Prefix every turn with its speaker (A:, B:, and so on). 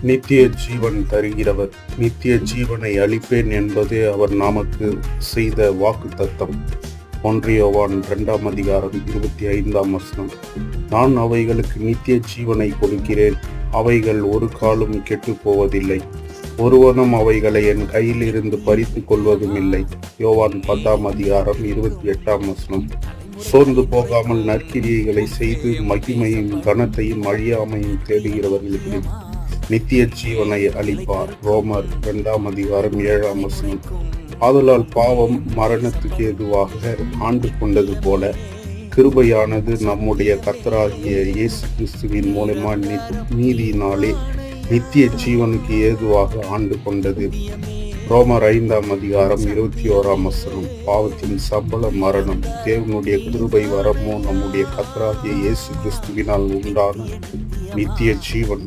A: நித்திய ஜீவன் தருகிறவர். நித்திய ஜீவனை அளிப்பேன் என்பதே அவர் நமக்கு செய்த வாக்குத்தத்தம். 1 யோவான் 2:25. நான் அவைகளுக்கு நித்திய ஜீவனை கொடுக்கிறேன், அவைகள் ஒரு காலும் கெட்டுப் போவதில்லை, ஒருவனும் அவைகளை என் கையில் இருந்து பறித்து கொள்வதும் இல்லை. யோவான் 10:28. சோர்ந்து போகாமல் நற்கிரியைகளை செய்து மகிமையும் கனத்தையும் அழியாமையும் தேடுகிறவர்களுக்கு நித்திய ஜீவனை அளிப்பார். ரோமர் 2:7. ஆதலால் பாவம் மரணத்துக்கு ஏதுவாக ஆண்டு கொண்டது போல கிருபையானது நம்முடைய கர்த்தராகிய இயேசு கிறிஸ்துவின் மூலமா நீதியினாலே நித்திய ஜீவனுக்கு ஏதுவாக ஆண்டு கொண்டது. ரோமர் 5:21. பாவத்தின் சம்பளம் மரணம், தேவனுடைய கிருபை வரமோ நம்முடைய கர்த்தராகிய இயேசு கிறிஸ்துவினால் உண்டான நித்திய ஜீவன்.